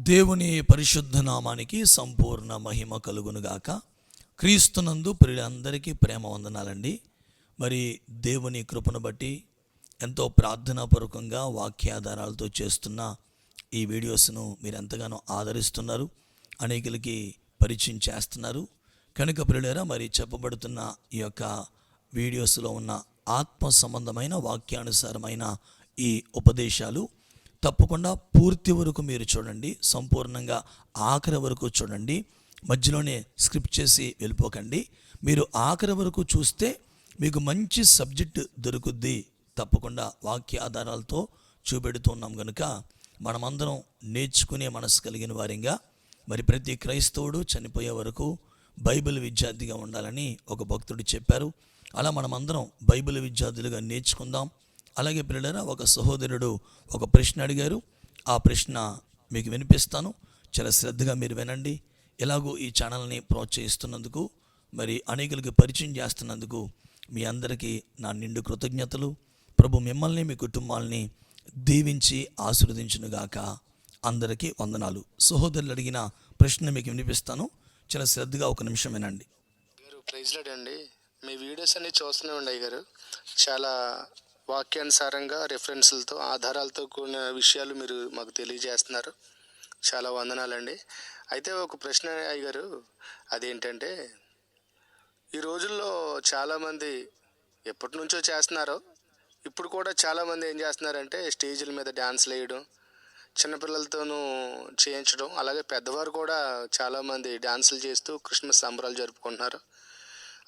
దేవుని పరిశుద్ధ నామానికి సంపూర్ణ మహిమ కలుగునుగాక. క్రీస్తునందు ప్రియులందరికీ ప్రేమ వందనాలండి. మరి దేవుని కృపను బట్టి ఎంతో ప్రార్థనాపూర్వకంగా వాక్యాధారాలతో చేస్తున్న ఈ వీడియోస్ను మీరు ఎంతగానో ఆదరిస్తున్నారు, అనేకులకి పరిచయం చేస్తున్నారు. కనుక ప్రియులారా, మరి చెప్పబడుతున్న ఈ యొక్క వీడియోస్లో ఉన్న ఆత్మ సంబంధమైన వాక్యానుసారమైన ఈ ఉపదేశాలు తప్పకుండా పూర్తి వరకు మీరు చూడండి, సంపూర్ణంగా ఆఖరి వరకు చూడండి. మధ్యలోనే స్క్రిప్ట్ చేసి వెళ్ళిపోకండి. మీరు ఆఖరి వరకు చూస్తే మీకు మంచి సబ్జెక్ట్ దొరుకుద్ది. తప్పకుండా వాక్య ఆధారాలతో చూపెడుతున్నాం కనుక మనమందరం నేర్చుకునే మనసు కలిగిన వారిగా, మరి ప్రతి క్రైస్తవుడు చనిపోయే వరకు బైబిల్ విద్యార్థిగా ఉండాలని ఒక భక్తుడు చెప్పారు. అలా మనమందరం బైబిల్ విద్యార్థులుగా నేర్చుకుందాం. అలాగే పిల్లరా, ఒక సహోదరుడు ఒక ప్రశ్న అడిగారు. ఆ ప్రశ్న మీకు వినిపిస్తాను, చాలా శ్రద్ధగా మీరు వినండి. ఎలాగో ఈ ఛానల్ని ప్రోత్సహిస్తున్నందుకు, మరి అనేకులకు పరిచయం చేస్తున్నందుకు మీ అందరికీ నా నిండు కృతజ్ఞతలు. ప్రభు మిమ్మల్ని, మీ కుటుంబాలని దీవించి ఆశీర్వదించునుగాక. అందరికీ వందనాలు. సహోదరులు అడిగిన ప్రశ్న మీకు వినిపిస్తాను, చాలా శ్రద్ధగా ఒక నిమిషం వినండి. ప్రైజ్ లార్డ్ అండి. మీ వీడియోస్ అన్ని చూస్తూనే ఉండే గారు, చాలా వాక్యానుసారంగా రెఫరెన్స్లతో ఆధారాలతో కూడిన విషయాలు మీరు మాకు తెలియజేస్తున్నారు. చాలా వందనాలండి. అయితే ఒక ప్రశ్న అయ్యగారు, అదేంటంటే ఈ రోజుల్లో చాలామంది ఎప్పటి నుంచో చేస్తున్నారో, ఇప్పుడు కూడా చాలామంది ఏం చేస్తున్నారంటే స్టేజ్ల మీద డ్యాన్స్లు వేయడం, చిన్నపిల్లలతోనూ చేయించడం, అలాగే పెద్దవారు కూడా చాలామంది డ్యాన్సులు చేస్తూ క్రిస్మస్ సంబరాలు జరుపుకుంటున్నారు.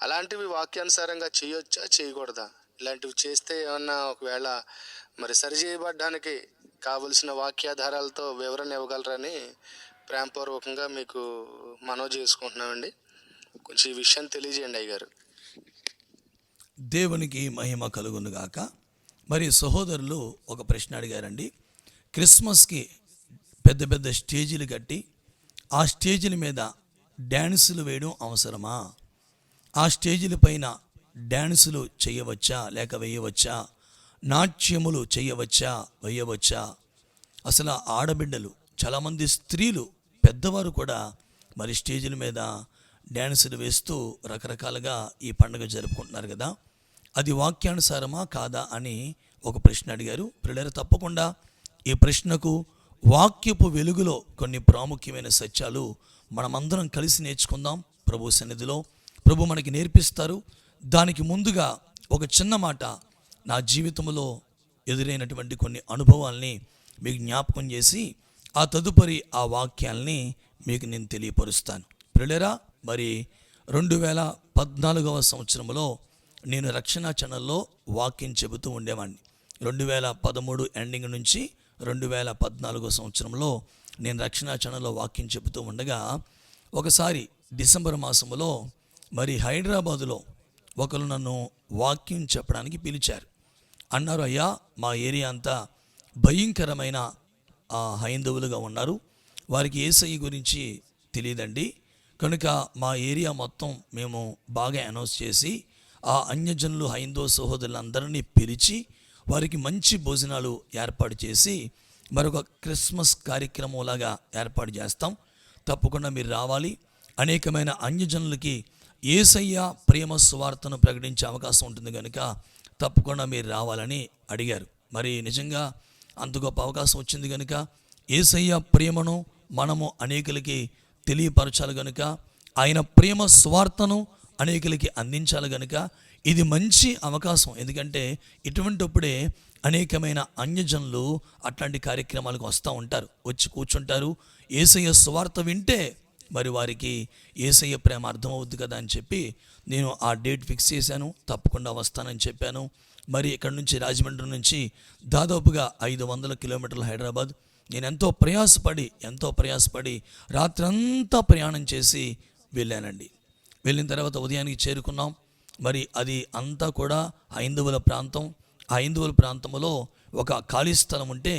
అలాంటివి వాక్యానుసారంగా చేయొచ్చా, చేయకూడదా? ఇలాంటివి చేస్తే ఏమన్నా ఒకవేళ మరి సరిచేయబడ్డానికి కావలసిన వాక్యాధారాలతో వివరణ ఇవ్వగలరని ప్రేమపూర్వకంగా మీకు మనవి చేసుకుంటున్నామండి. కొంచెం ఈ విషయం తెలియజేయండి అయ్యగారు. దేవునికి మహిమ కలుగునుగాక. మరి సహోదరులు ఒక ప్రశ్న అడిగారండి. క్రిస్మస్కి పెద్ద పెద్ద స్టేజీలు కట్టి ఆ స్టేజీల మీద డ్యాన్సులు వేయడం అవసరమా? ఆ స్టేజీల పైన డ్యాన్సులు చేయవచ్చా లేక వేయవచ్చా? నాట్యములు చేయవచ్చా వేయవచ్చా? అసలు ఆడబిడ్డలు, చాలామంది స్త్రీలు, పెద్దవారు కూడా మరి స్టేజీల మీద డ్యాన్సులు వేస్తూ రకరకాలుగా ఈ పండుగ జరుపుకుంటున్నారు కదా. అది వాక్యానుసారమా కాదా అని ఒక ప్రశ్న అడిగారు. పిల్లలు తప్పకుండా ఈ ప్రశ్నకు వాక్యపు వెలుగులో కొన్ని ప్రాముఖ్యమైన సత్యాలు మనమందరం కలిసి నేర్చుకుందాం. ప్రభు సన్నిధిలో ప్రభు మనకి నేర్పిస్తారు. దానికి ముందుగా ఒక చిన్న మాట, నా జీవితంలో ఎదురైనటువంటి కొన్ని అనుభవాల్ని మీకు జ్ఞాపకం చేసి ఆ తదుపరి ఆ వాక్యాల్ని మీకు నేను తెలియపరుస్తాను. ప్రియులారా, మరి 2014వ సంవత్సరంలో నేను రక్షణ ఛానల్లో వాక్యం చెబుతూ ఉండేవాడిని. 2013 ఎండింగ్ నుంచి 2014 సంవత్సరంలో నేను రక్షణ ఛానల్లో వాక్యం చెబుతూ ఉండగా, ఒకసారి డిసెంబర్ మాసంలో మరి హైదరాబాదులో ఒకరు నన్ను వాక్యం చెప్పడానికి పిలిచారు. అన్నారు, అయ్యా, మా ఏరియా అంతా భయంకరమైన హైందవులుగా ఉన్నారు, వారికి యేసయ్య గురించి తెలియదండి. కనుక మా ఏరియా మొత్తం మేము బాగా అనౌన్స్ చేసి ఆ అన్యజనులు హైందవ సహోదరులందరినీ పిలిచి వారికి మంచి భోజనాలు ఏర్పాటు చేసి మరొక క్రిస్మస్ కార్యక్రమంలాగా ఏర్పాటు చేస్తాం. తప్పకుండా మీరు రావాలి. అనేకమైన అన్యజనులకి యేసయ్య ప్రేమ సువార్తను ప్రకటించే అవకాశం ఉంటుంది కనుక తప్పకుండా మీరు రావాలని అడిగారు. మరి నిజంగా అంత గొప్ప అవకాశం వచ్చింది కనుక యేసయ్య ప్రేమను మనము అనేకులకి తెలియపరచాలి కనుక, ఆయన ప్రేమ సువార్తను అనేకులకి అందించాలి కనుక ఇది మంచి అవకాశం. ఎందుకంటే ఇటువంటిప్పుడే అనేకమైన అన్యజనులు అట్లాంటి కార్యక్రమాలకు వస్తూ ఉంటారు, వచ్చి కూర్చుంటారు. యేసయ్య సువార్త వింటే మరి వారికి యేసయ్య ప్రేమ అర్థమవుద్ది కదా అని చెప్పి నేను ఆ డేట్ ఫిక్స్ చేశాను. తప్పకుండా వస్తానని చెప్పాను. మరి ఇక్కడ నుంచి రాజమండ్రి నుంచి దాదాపుగా 500 కిలోమీటర్ల హైదరాబాద్. నేను ఎంతో ప్రయాసపడి రాత్రంతా ప్రయాణం చేసి వెళ్ళానండి. వెళ్ళిన తర్వాత ఉదయానికి చేరుకున్నాం. మరి అది అంతా కూడా హైందవుల ప్రాంతం. ఆ హైందవుల ప్రాంతంలో ఒక ఖాళీ స్థలం ఉంటే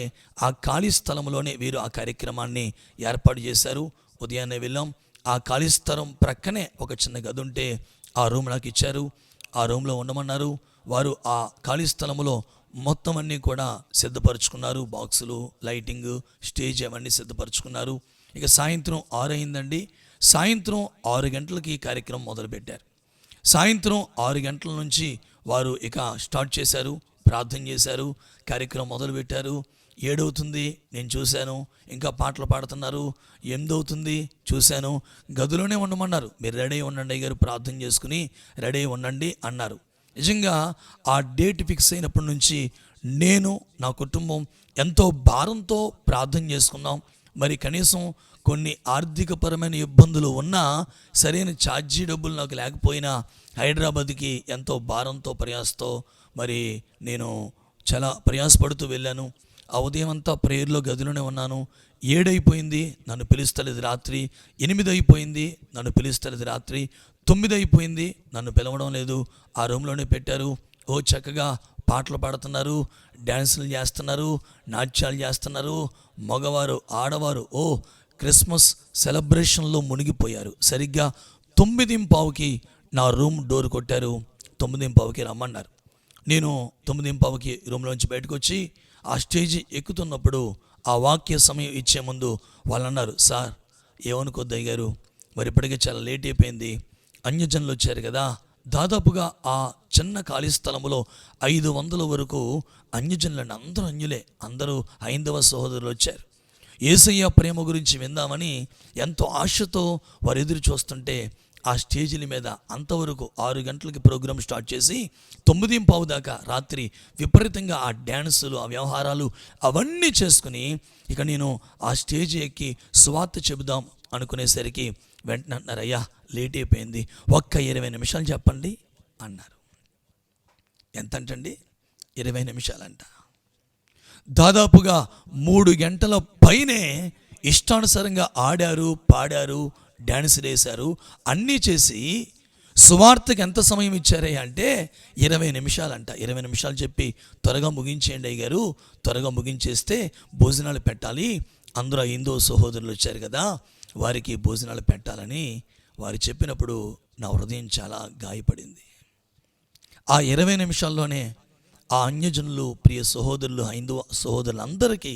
ఆ ఖాళీ స్థలంలోనే వీరు ఆ కార్యక్రమాన్ని ఏర్పాటు చేశారు. ఉదయాన్నే వెళ్ళాం. ఆ ఖాళీ స్థలం ప్రక్కనే ఒక చిన్న గది ఉంటే ఆ రూమ్ నాకు ఇచ్చారు. ఆ రూమ్లో ఉండమన్నారు. వారు ఆ ఖాళీ స్థలంలో మొత్తం అన్నీ కూడా సిద్ధపరచుకున్నారు. బాక్సులు, లైటింగ్, స్టేజ్ అవన్నీ సిద్ధపరచుకున్నారు. ఇక సాయంత్రం 6 అయిందండి. సాయంత్రం 6 గంటలకి ఈ కార్యక్రమం మొదలుపెట్టారు. సాయంత్రం 6 గంటల నుంచి వారు ఇక స్టార్ట్ చేశారు, ప్రార్థన చేశారు, కార్యక్రమం మొదలుపెట్టారు. 7 అవుతుంది, నేను చూశాను, ఇంకా పాటలు పాడుతున్నారు. 8 అవుతుంది, చూశాను, గదిలోనే ఉండమన్నారు. మీరు రెడీ ఉండండి అయ్యారు, ప్రార్థన చేసుకుని రెడీ ఉండండి అన్నారు. నిజంగా ఆ డేట్ ఫిక్స్ అయినప్పటి నుంచి నేను, నా కుటుంబం ఎంతో భారంతో ప్రార్థన చేసుకున్నాం. మరి కనీసం కొన్ని ఆర్థికపరమైన ఇబ్బందులు ఉన్నా, సరైన ఛార్జీ డబ్బులు నాకు లేకపోయినా హైదరాబాద్కి ఎంతో భారంతో ప్రయాసతో మరి నేను చాలా ప్రయాసపడుతూ వెళ్ళాను. ఆ ఉదయం అంతా ప్రేయర్లో గదిలోనే ఉన్నాను. 7 అయిపోయింది, నన్ను పిలుస్తలేదు రాత్రి. 8 అయిపోయింది, నన్ను పిలుస్తలేదు రాత్రి. 9 అయిపోయింది, నన్ను పిలవడం లేదు. ఆ రూమ్లోనే పెట్టారు. ఓ చక్కగా పాటలు పాడుతున్నారు, డ్యాన్సులు చేస్తున్నారు, నాట్యాలు చేస్తున్నారు. మగవారు, ఆడవారు క్రిస్మస్ సెలబ్రేషన్లో మునిగిపోయారు. సరిగ్గా 9:15కి నా రూమ్ డోర్ కొట్టారు. 9:15కి రమ్మన్నారు. నేను 9:15కి రూమ్లోంచి బయటకు వచ్చి ఆ స్టేజి ఎక్కుతున్నప్పుడు ఆ వాక్య సమయం ఇచ్చే ముందు వాళ్ళు అన్నారు, సార్ ఏమనుకోద్దయ్య గారు, మరి ఇప్పటికే చాలా లేట్ అయిపోయింది, అన్యజనులు వచ్చారు కదా. దాదాపుగా ఆ చిన్న ఖాళీ స్థలంలో 500 వరకు అన్యజనులండి. అందరూ అన్యులే, అందరూ హైందవ సహోదరులు వచ్చారు. యేసయ్య ప్రేమ గురించి విందామని ఎంతో ఆశతో వారు ఎదురు చూస్తుంటే ఆ స్టేజీల మీద అంతవరకు 6 గంటలకి ప్రోగ్రాం స్టార్ట్ చేసి 9:15 దాకా రాత్రి విపరీతంగా ఆ డ్యాన్సులు, ఆ వ్యవహారాలు అవన్నీ చేసుకుని ఇక నేను ఆ స్టేజ్ ఎక్కి సువార్త చెబుదాం అనుకునేసరికి వెంటనే అన్నారు, అయ్యా లేట్ అయిపోయింది, ఒక్క 20 నిమిషాలు చెప్పండి అన్నారు. ఎంత అంటండి? 20 నిమిషాలంట. దాదాపుగా 3 గంటల పైనే ఇష్టానుసారంగా ఆడారు, పాడారు, డ్యాన్సులు వేశారు, అన్నీ చేసి సువార్తకి ఎంత సమయం ఇచ్చారే అంటే 20 నిమిషాలంట. 20 నిమిషాలు చెప్పి త్వరగా ముగించేయండి అయ్యారు, త్వరగా ముగించేస్తే భోజనాలు పెట్టాలి, అందరూ హిందూ సహోదరులు వచ్చారు కదా, వారికి భోజనాలు పెట్టాలని వారు చెప్పినప్పుడు నా హృదయం చాలా గాయపడింది. ఆ 20 నిమిషాల్లోనే ఆ అన్యజనులు, ప్రియ సహోదరులు, హైందవ సహోదరులందరికీ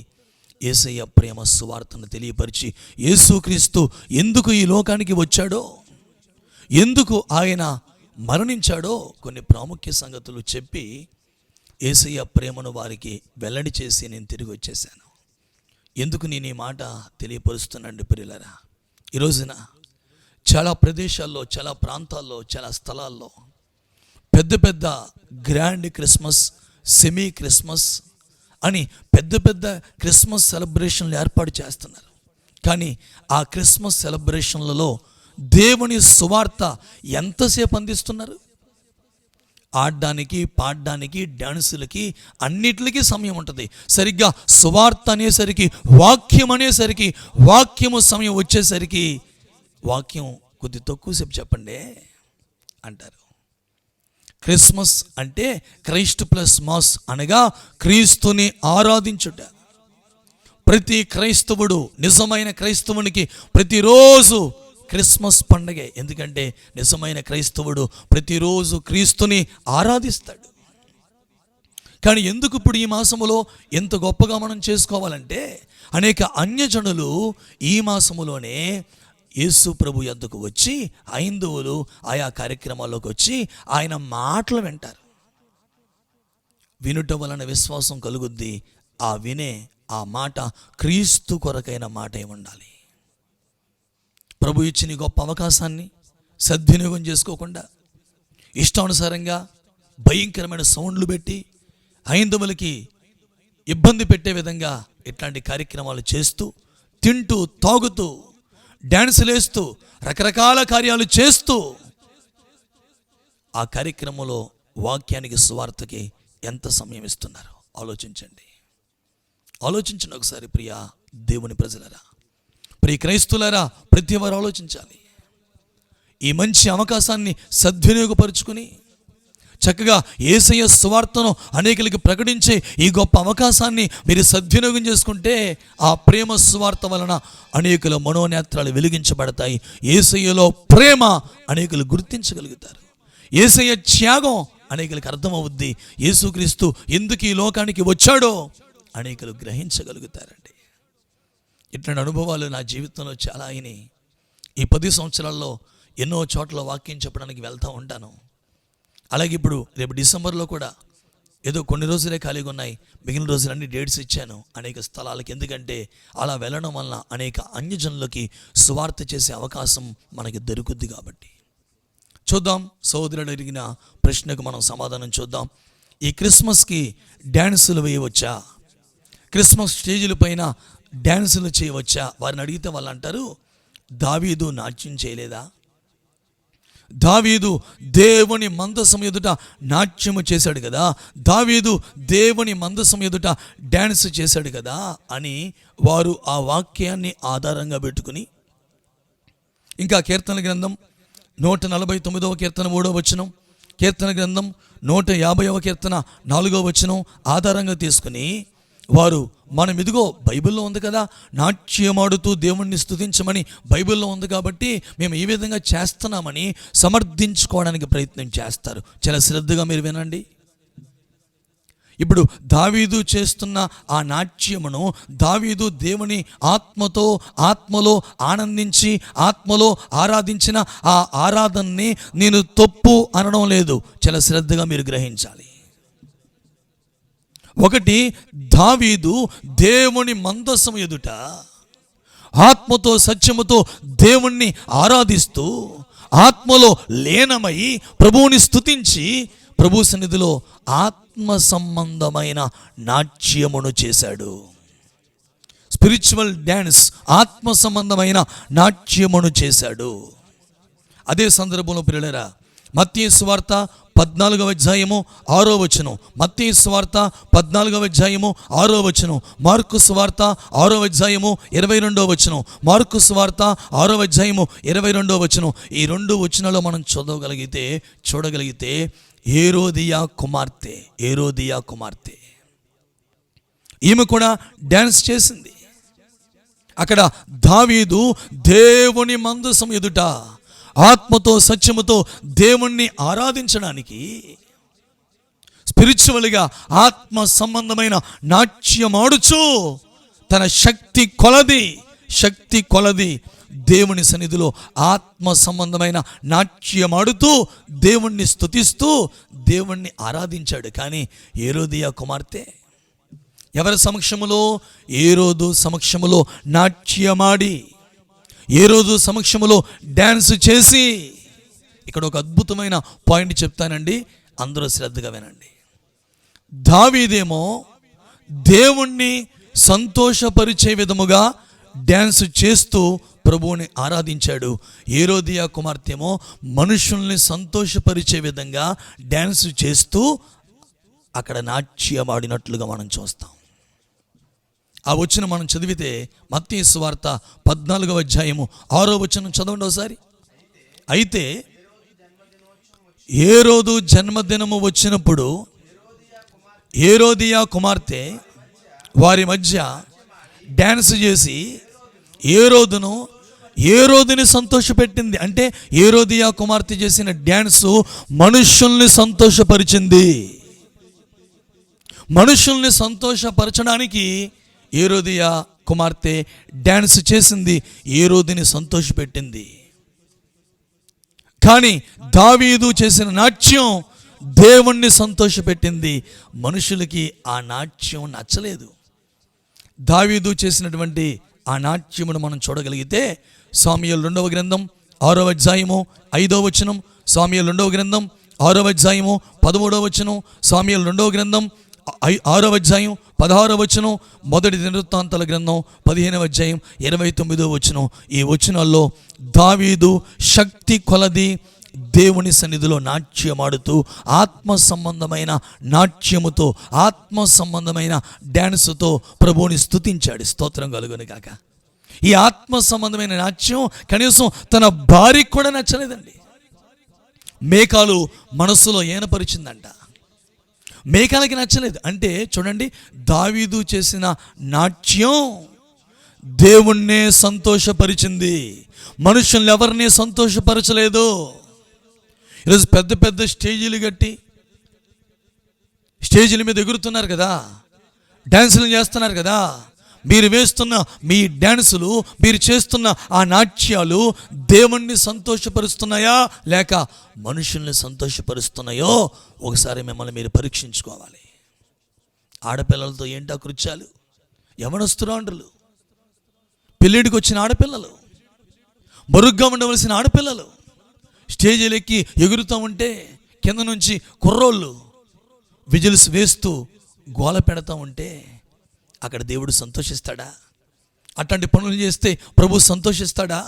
యేసయ్య ప్రేమ సువార్తను తెలియపరిచి యేసుక్రీస్తు ఎందుకు ఈ లోకానికి వచ్చాడో, ఎందుకు ఆయన మరణించాడో కొన్ని ప్రాముఖ్య సంగతులు చెప్పి యేసయ్య ప్రేమను వారికి వెల్లడి చేసి నేను తిరిగి వచ్చేసాను. ఎందుకు నేను ఈ మాట తెలియపరుస్తున్నానండి ప్రియులారా, ఈ రోజున చాలా ప్రదేశాల్లో, చాలా ప్రాంతాల్లో, చాలా స్థలాల్లో పెద్ద పెద్ద గ్రాండ్ క్రిస్మస్, సెమీ క్రిస్మస్ అని పెద్ద పెద్ద క్రిస్మస్ సెలబ్రేషన్లు ఏర్పాటు చేస్తున్నారు. కానీ ఆ క్రిస్మస్ సెలబ్రేషన్లలో దేవుని సువార్త ఎంతసేపు అందిస్తున్నారు? ఆడడానికి, పాడడానికి, డ్యాన్సులకి, అన్నిటికీ సమయం ఉంటుంది. సరిగ్గా సువార్త అనేసరికి, వాక్యం అనేసరికి, వాక్యము సమయం వచ్చేసరికి వాక్యం కొద్ది తక్కువసేపు చెప్పండి అంటారు. క్రిస్మస్ అంటే క్రైస్ట్ ప్లస్ మాస్ అనగా క్రీస్తుని ఆరాధించుట. ప్రతి క్రైస్తవుడు, నిజమైన క్రైస్తవునికి ప్రతిరోజు క్రిస్మస్ పండగే. ఎందుకంటే నిజమైన క్రైస్తవుడు ప్రతిరోజు క్రీస్తుని ఆరాధిస్తాడు. కానీ ఎందుకు ఇప్పుడు ఈ మాసములో ఎంత గొప్పగా మనం చేసుకోవాలంటే, అనేక అన్యజనులు ఈ మాసములోనే యేసు ప్రభు యొద్దకు వచ్చి, హైందవులు ఆయా కార్యక్రమాల్లోకి వచ్చి ఆయన మాటలు వింటారు. వినుట వలన విశ్వాసం కలుగుద్ది. ఆ వినే ఆ మాట క్రీస్తు కొరకైన మాట అయి ఉండాలి. ప్రభు ఇచ్చిన గొప్ప అవకాశాన్ని సద్వినియోగం చేసుకోకుండా ఇష్టానుసారంగా భయంకరమైన సౌండ్లు పెట్టి హైందవులకి ఇబ్బంది పెట్టే విధంగా ఇట్లాంటి కార్యక్రమాలు చేస్తూ, తింటూ, తాగుతూ, డ్యాన్సులు వేస్తూ, రకరకాల కార్యాలు చేస్తూ ఆ కార్యక్రమంలో వాక్యానికి, సువార్తకి ఎంత సమయం ఇస్తున్నారు ఆలోచించండి. ఆలోచించండి ఒకసారి ప్రియ దేవుని ప్రజలరా, ప్రియ క్రైస్తులారా, ప్రతి వారు ఆలోచించాలి. ఈ మంచి అవకాశాన్ని సద్వినియోగపరుచుకుని చక్కగా యేసయ్య సువార్తను అనేకులకి ప్రకటించే ఈ గొప్ప అవకాశాన్ని మీరు సద్వినియోగం చేసుకుంటే ఆ ప్రేమ సువార్త వలన అనేకుల మనోనేత్రాలు వెలిగించబడతాయి. యేసయ్యలో ప్రేమ అనేకులు గుర్తించగలుగుతారు. యేసయ్య త్యాగం అనేకులకు అర్థమవుద్ది. యేసుక్రీస్తు ఎందుకు ఈ లోకానికి వచ్చాడో అనేకులు గ్రహించగలుగుతారండి. ఇట్లాంటి అనుభవాలు నా జీవితంలో చాలా అయినాయి. ఈ 10 సంవత్సరాల్లో ఎన్నో చోట్ల వాక్యం చెప్పడానికి వెళ్తూ ఉంటాను. అలాగే ఇప్పుడు రేపు డిసెంబర్లో కూడా ఏదో కొన్ని రోజులే ఖాళీగా ఉన్నాయి, మిగిలిన రోజులన్నీ డేట్స్ ఇచ్చాను అనేక స్థలాలకి. ఎందుకంటే అలా వెళ్ళడం వలన అనేక అన్యజనులకి సువార్త చేసే అవకాశం మనకి దొరుకుద్ది కాబట్టి. చూద్దాం, సహోదరుడు అడిగిన ప్రశ్నకు మనం సమాధానం చూద్దాం. ఈ క్రిస్మస్కి డ్యాన్సులు వేయవచ్చా? క్రిస్మస్ స్టేజీల పైన డ్యాన్సులు చేయవచ్చా? వారిని అడిగితే వాళ్ళు అంటారు, దావీదు నాట్యం చేయలేదా? దావీదు దేవుని మందసం ఎదుట నాట్యము చేశాడు కదా, దావీదు దేవుని మందసం ఎదుట డ్యాన్స్ చేశాడు కదా అని వారు ఆ వాక్యాన్ని ఆధారంగా పెట్టుకుని, ఇంకా కీర్తన గ్రంథం 149వ కీర్తన 3వ వచనం, కీర్తన గ్రంథం 150వ కీర్తన 4వ వచనం ఆధారంగా తీసుకుని వారు మనం ఇదిగో బైబిల్లో ఉంది కదా, నాట్యమాడుతూ దేవుణ్ణి స్తుతించమని బైబిల్లో ఉంది కాబట్టి మేము ఈ విధంగా చేస్తున్నామని సమర్థించుకోవడానికి ప్రయత్నం చేస్తారు. చాలా శ్రద్ధగా మీరు వినండి. ఇప్పుడు దావీదు చేస్తున్న ఆ నాట్యమును, దావీదు దేవుని ఆత్మలో ఆనందించి ఆత్మలో ఆరాధించిన ఆ ఆరాధనని నేను తప్పు అనడం లేదు. చాలా శ్రద్ధగా మీరు గ్రహించాలి. ఒకటి, దావీదు దేవుని మందసం ఎదుట ఆత్మతో సత్యముతో దేవుణ్ణి ఆరాధిస్తూ ఆత్మలో లీనమై ప్రభువుని స్తుతించి ప్రభు సన్నిధిలో ఆత్మ సంబంధమైన నాట్యమును చేశాడు. స్పిరిచువల్ డ్యాన్స్, ఆత్మ సంబంధమైన నాట్యమును చేశాడు. అదే సందర్భంలో ప్రియులారా, మత్తయి సువార్త 14వ అధ్యాయము 6వ వచనం, మత్తయి సువార్త 14వ అధ్యాయము 6వ వచనం, మార్కు సువార్త 6వ అధ్యాయము 22వ వచనం, మార్కు సువార్త 6వ అధ్యాయము 22వ వచనం. ఈ 2 వచనాలు మనం చూడగలిగితే హేరోదియా కుమార్తె ఈమె కూడా డ్యాన్స్ చేసింది. అక్కడ దావీదు దేవుని మందసం ఎదుట ఆత్మతో సత్యముతో దేవుణ్ణి ఆరాధించడానికి స్పిరిచువల్గా ఆత్మ సంబంధమైన నాట్యమాడుచు తన శక్తి కొలది దేవుని సన్నిధిలో ఆత్మ సంబంధమైన నాట్యమాడుతూ దేవుణ్ణి స్తుతిస్తూ దేవుణ్ణి ఆరాధించాడు. కానీ హేరోదియా కుమార్తె ఎవరి సమక్షములో? హేరోదు సమక్షములో నాట్యమాడి, హేరోదు సమక్షములో డ్యాన్స్ చేసి. ఇక్కడ ఒక అద్భుతమైన పాయింట్ చెప్తానండి, అందరూ శ్రద్ధగా వినండి. దావీదేమో దేవుణ్ణి సంతోషపరిచే విధముగా డ్యాన్స్ చేస్తూ ప్రభువుని ఆరాధించాడు. హేరోదియా కుమార్తెమో మనుషుల్ని సంతోషపరిచే విధంగా డ్యాన్స్ చేస్తూ అక్కడ నాట్యమాడినట్లుగా మనం చూస్తాం. ఆ వచనం మనం చదివితే మత్తయి సువార్త 14వ అధ్యాయము 6వ వచనం చదవండి ఒకసారి. అయితే హేరోదు జన్మదినము వచ్చినప్పుడు హేరోదియా కుమార్తె వారి మధ్య డ్యాన్స్ చేసి హేరోదుని సంతోషపెట్టింది. అంటే హేరోదియా కుమార్తె చేసిన డ్యాన్సు మనుషుల్ని సంతోషపరిచింది. మనుషుల్ని సంతోషపరచడానికి హేరోదియా కుమార్తె డ్యాన్స్ చేసింది, హేరోదుని సంతోషపెట్టింది. కానీ దావీదు చేసిన నాట్యం దేవుణ్ణి సంతోషపెట్టింది. మనుషులకి ఆ నాట్యం నచ్చలేదు. దావీదు చేసినటువంటి ఆ నాట్యమును మనం చూడగలిగితే సాముయేలు 2వ గ్రంథం 6వ అధ్యాయము 5వ వచనం, సాముయేలు 2వ గ్రంథం 6వ అధ్యాయము 13వ వచనం, సాముయేలు 2వ గ్రంథం 6వ అధ్యాయం 16వ వచనం, మొదటి దినవృత్తాంతాల గ్రంథం 15వ అధ్యాయం 29వ వచనం. ఈ వచనాల్లో దావీదు శక్తి కొలది దేవుని సన్నిధిలో నాట్యమాడుతూ ఆత్మ సంబంధమైన నాట్యముతో ఆత్మ సంబంధమైన డ్యాన్సుతో ప్రభువుని స్తుతించాడు. స్తోత్రం కలుగును గాక. ఈ ఆత్మ సంబంధమైన నాట్యం కనీసం తన భార్యకు కూడా నచ్చలేదండి. మేకాలు మనసులో ఏనపరిచిందంట, మేకాలకి నచ్చలేదు. అంటే చూడండి, దావీదు చేసిన నాట్యం దేవుణ్ణే సంతోషపరిచింది, మనుషుల్ని ఎవరిని సంతోషపరచలేదు. ఈరోజు పెద్ద పెద్ద స్టేజీలు కట్టి స్టేజీల మీద ఎగురుతున్నారు కదా, డ్యాన్సులు చేస్తున్నారు కదా. మీరు వేస్తున్న మీ డ్యాన్సులు, మీరు చేస్తున్న ఆ నాట్యాలు దేవుణ్ణి సంతోషపరుస్తున్నాయా లేక మనుషుల్ని సంతోషపరుస్తున్నాయో ఒకసారి మిమ్మల్ని మీరు పరీక్షించుకోవాలి. ఆడపిల్లలతో ఏంటా కృత్యాలు, యవనస్తురాండ్రులు, పెళ్ళిడికి వచ్చిన ఆడపిల్లలు, బరుగ్గా ఉండవలసిన ఆడపిల్లలు స్టేజీలు ఎక్కి ఎగురుతూ ఉంటే కింద నుంచి కుర్రోళ్ళు విజిల్స్ వేస్తూ గోల పెడతా ఉంటే అక్కడ దేవుడు సంతోషిస్తాడా? అట్లాంటి పనులు చేస్తే ప్రభు సంతోషిస్తాడా?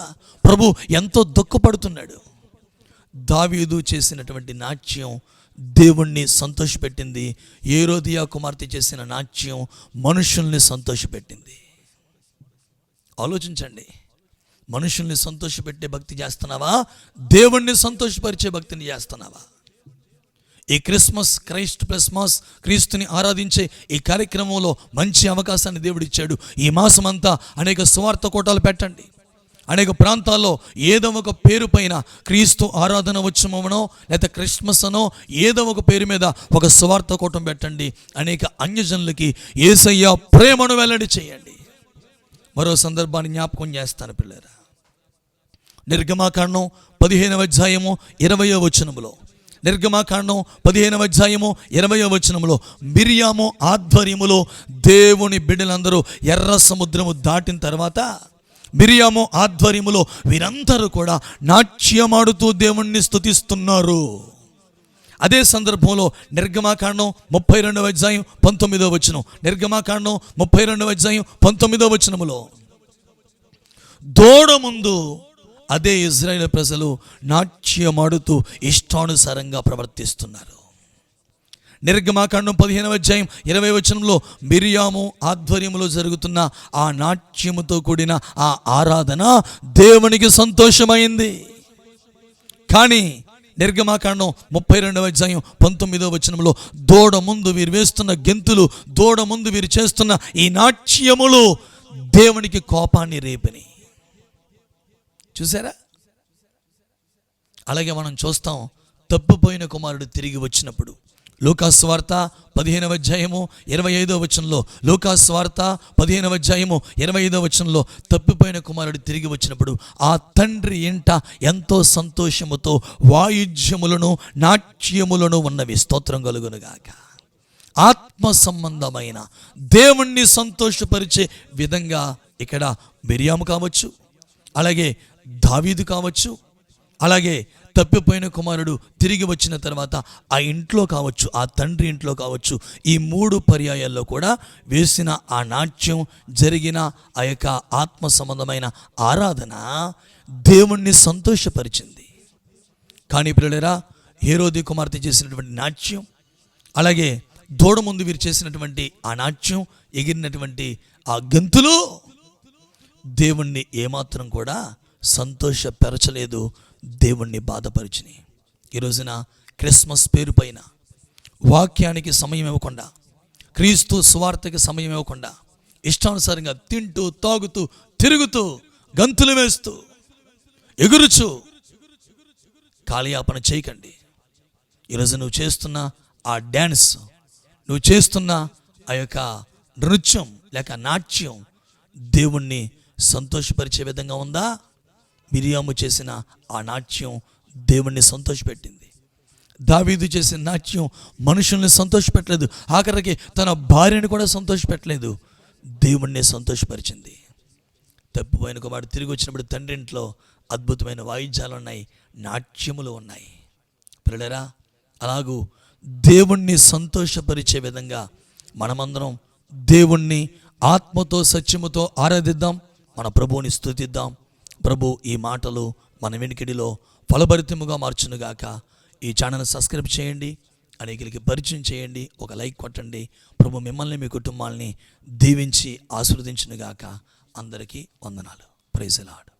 ప్రభు ఎంతో దుఃఖపడుతున్నాడు. దావీదు చేసినటువంటి నాట్యం దేవుణ్ణి సంతోషపెట్టింది. హేరోదియా కుమార్తె చేసిన నాట్యం మనుషుల్ని సంతోషపెట్టింది. ఆలోచించండి, మనుషుల్ని సంతోషపెట్టే భక్తి చేస్తున్నావా, దేవుణ్ణి సంతోషపరిచే భక్తిని చేస్తున్నావా? ఈ క్రిస్మస్, క్రైస్ట్ ప్లస్ మాస్, క్రీస్తుని ఆరాధించే ఈ కార్యక్రమంలో మంచి అవకాశాన్ని దేవుడు ఇచ్చాడు. ఈ మాసం అంతా అనేక సువార్త కోటాలు పెట్టండి. అనేక ప్రాంతాల్లో ఏదో ఒక పేరు పైన క్రీస్తు ఆరాధన ఉత్సవమనో లేదా క్రిస్మస్ అనో ఏదో ఒక పేరు మీద ఒక సువార్త కోటం పెట్టండి. అనేక అన్యజనులకి యేసయ్య ప్రేమను వెల్లడి చేయండి. మరో సందర్భాన్ని జ్ఞాపకం చేస్తాను పిల్లరా. నిర్గమాకాండం 15వ అధ్యాయము 20వ వచనములో, నిర్గమాకాండం 15వ అధ్యాయము 20వ వచనములో మిరియాము ఆధ్వర్యములో దేవుని బిడ్డలందరూ ఎర్ర సముద్రము దాటిన తర్వాత మిరియాము ఆధ్వర్యములో వీరందరూ కూడా నాట్యమాడుతూ దేవుణ్ణి స్తుతిస్తున్నారు. అదే సందర్భంలో నిర్గమాకాండం 32వ అధ్యాయం 19వ వచనం, నిర్గమాకాండం 32వ అధ్యాయం 19వ వచనములో దూడ ముందు అదే ఇజ్రాయేల్ ప్రజలు నాట్యమాడుతూ ఇష్టానుసారంగా ప్రవర్తిస్తున్నారు. నిర్గమాకాండం 15వ అధ్యాయం 20వ వచనంలో మిరియాము ఆధ్వర్యంలో జరుగుతున్న ఆ నాట్యముతో కూడిన ఆ ఆరాధన దేవునికి సంతోషమైంది. కానీ నిర్గమాకాండం 32వ అధ్యాయం 19వ వచనంలో దూడ ముందు వీరు వేస్తున్న గెంతులు, దూడ ముందు వీరు చేస్తున్న ఈ నాట్యములు దేవునికి కోపాన్ని రేపని. చూసారా? అలాగే మనం చూస్తాం, తప్పిపోయిన కుమారుడు తిరిగి వచ్చినప్పుడు లూకాసు వార్త 15వ అధ్యాయము 25వ వచనంలో, లూకాసు వార్త 15వ అధ్యాయము 25వ వచనంలో తప్పిపోయిన కుమారుడు తిరిగి వచ్చినప్పుడు ఆ తండ్రి ఇంట ఎంతో సంతోషముతో వాయిద్యములను నాట్యములను ఉన్నవి. స్తోత్రం కలుగునుగాక. ఆత్మ సంబంధమైన దేవుణ్ణి సంతోషపరిచే విధంగా ఇక్కడ మిరియాము కావచ్చు, అలాగే దావీదు కావచ్చు, అలాగే తప్పిపోయిన కుమారుడు తిరిగి వచ్చిన తర్వాత ఆ ఇంట్లో కావచ్చు, ఆ తండ్రి ఇంట్లో కావచ్చు, ఈ 3 పర్యాయాల్లో కూడా వేసిన ఆ నాట్యం, జరిగిన ఆ యొక్క ఆత్మ సంబంధమైన ఆరాధన దేవుణ్ణి సంతోషపరిచింది. కానీ పిల్లరా, హేరోది కుమార్తె చేసినటువంటి నాట్యం, అలాగే దూడ ముందు వీరు చేసినటువంటి ఆ నాట్యం, ఎగిరినటువంటి ఆ గంతులు దేవుణ్ణి ఏమాత్రం కూడా సంతోషపరచలేదు, దేవుణ్ణి బాధపరిచినాయి. ఈ రోజున క్రిస్మస్ పేరు పైన వాక్యానికి సమయం ఇవ్వకుండా, క్రీస్తు సువార్తకి సమయం ఇవ్వకుండా, ఇష్టానుసారంగా తింటూ, తాగుతూ, తిరుగుతూ, గంతులు వేస్తూ, ఎగురుచు కాలయాపన చేయకండి. ఈరోజు నువ్వు చేస్తున్న ఆ డ్యాన్స్, నువ్వు చేస్తున్న ఆ యొక్క నృత్యం లేక నాట్యం దేవుణ్ణి సంతోషపరిచే విధంగా ఉందా? మిరియాము చేసిన ఆ నాట్యం దేవుణ్ణి సంతోషపెట్టింది. దావీదు చేసిన నాట్యం మనుషుల్ని సంతోషపెట్టలేదు, ఆఖరికి తన భార్యను కూడా సంతోషపెట్టలేదు, దేవుణ్ణి సంతోషపరిచింది. తప్పిపోయిన కుమారుడు తిరిగి వచ్చినప్పుడు తండ్రి ఇంట్లో అద్భుతమైన వాయిద్యాలు ఉన్నాయి, నాట్యములు ఉన్నాయి. పిల్లరా, అలాగూ దేవుణ్ణి సంతోషపరిచే విధంగా మనమందరం దేవుణ్ణి ఆత్మతో సత్యముతో ఆరాధిద్దాం, మన ప్రభువుని స్తుతిద్దాం. ప్రభు ఈ మాటలు మన వెనుకడిలో ఫలభరితముగా మార్చునుగాక. ఈ ఛానల్ సబ్స్క్రైబ్ చేయండి, అనేకులకి పరిచయం చేయండి, ఒక లైక్ కొట్టండి. ప్రభు మిమ్మల్ని, మీ కుటుంబాలని దీవించి ఆశీర్వదించునుగాక. అందరికీ వందనాలు. Praise the lord.